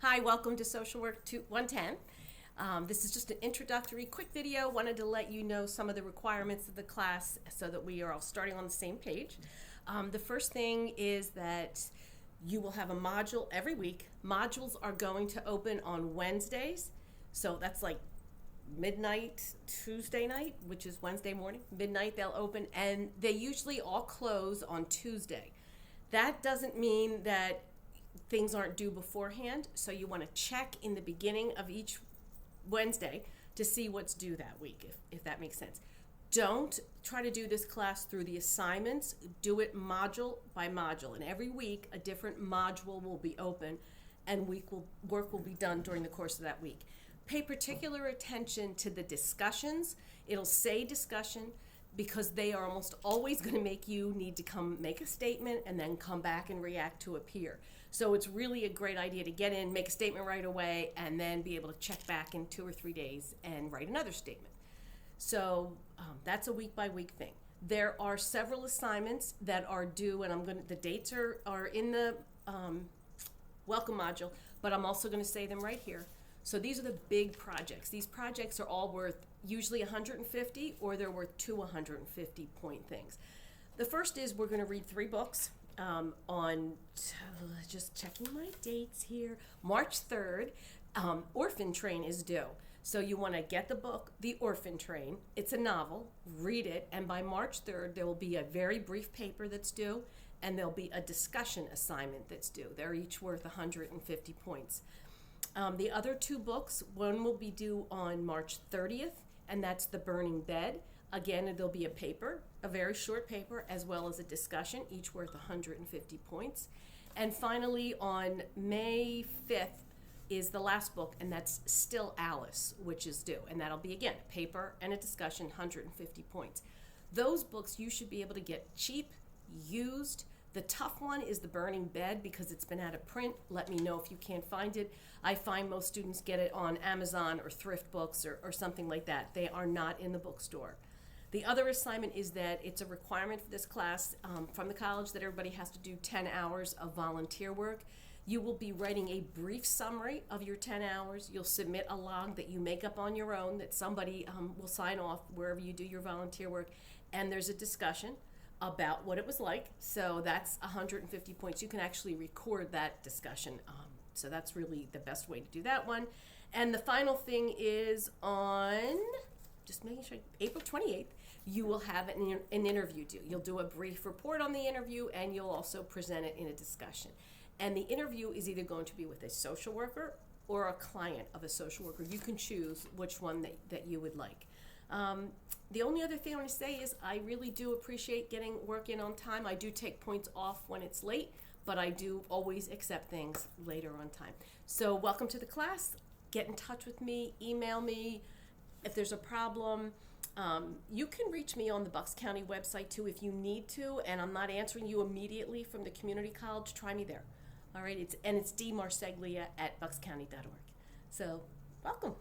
Hi, welcome to Social Work 110. This is just an introductory quick video. Wanted to let you know some of the requirements of the class so that we are all starting on the same page. The first thing is that you will have a module every week. Modules are going to open on Wednesdays, so that's like midnight Tuesday night, which is Wednesday morning. Midnight they'll open, and they usually all close on Tuesday. That doesn't mean that things aren't due beforehand, so you want to check in the beginning of each Wednesday to see what's due that week, if that makes sense. Don't try to do this class through the assignments. Do it module by module, and every week a different module will be open and work will be done during the course of that week. Pay particular attention to the discussions. It'll say discussion because they are almost always going to make you need to come make a statement and then come back and react to a peer. So it's really a great idea to get in, make a statement right away, and then be able to check back in 2 or 3 days and write another statement. So that's a week by week thing. There are several assignments that are due, and the dates are in the welcome module, but I'm also going to say them right here. So these are the big projects. These projects are all worth usually 150, or they're worth 2 150 point things. The first is we're going to read 3 books on, just checking my dates here, March 3rd. Orphan Train is due. So you want to get the book, The Orphan Train. It's a novel, read it, and by March 3rd there will be a very brief paper that's due, and there'll be a discussion assignment that's due. They're each worth 150 points. The other 2 books, one will be due on March 30th, and that's The Burning Bed. Again, there'll be a paper, a very short paper, as well as a discussion, each worth 150 points. And finally, on May 5th is the last book, and that's Still Alice, which is due. And that'll be, again, a paper and a discussion, 150 points. Those books you should be able to get cheap, used. The tough one is The Burning Bed because it's been out of print. Let me know if you can't find it. I find most students get it on Amazon or Thrift Books or something like that. They are not in the bookstore. The other assignment is that it's a requirement for this class from the college that everybody has to do 10 hours of volunteer work. You will be writing a brief summary of your 10 hours. You'll submit a log that you make up on your own that somebody will sign off wherever you do your volunteer work. And there's a discussion about what it was like. So that's 150 points. You can actually record that discussion. So that's really the best way to do that one. And the final thing is on, just making sure, April 28th, you will have an interview due. You'll do a brief report on the interview, and you'll also present it in a discussion. And the interview is either going to be with a social worker or a client of a social worker. You can choose which one that you would like. The only other thing I want to say is I really do appreciate getting work in on time. I do take points off when it's late, but I do always accept things later on time. So welcome to the class. Get in touch with me, email me if there's a problem. You can reach me on the Bucks County website too if you need to, and I'm not answering you immediately from the community college. Try me there. All right, it's dmarseglia@buckscounty.org. So welcome.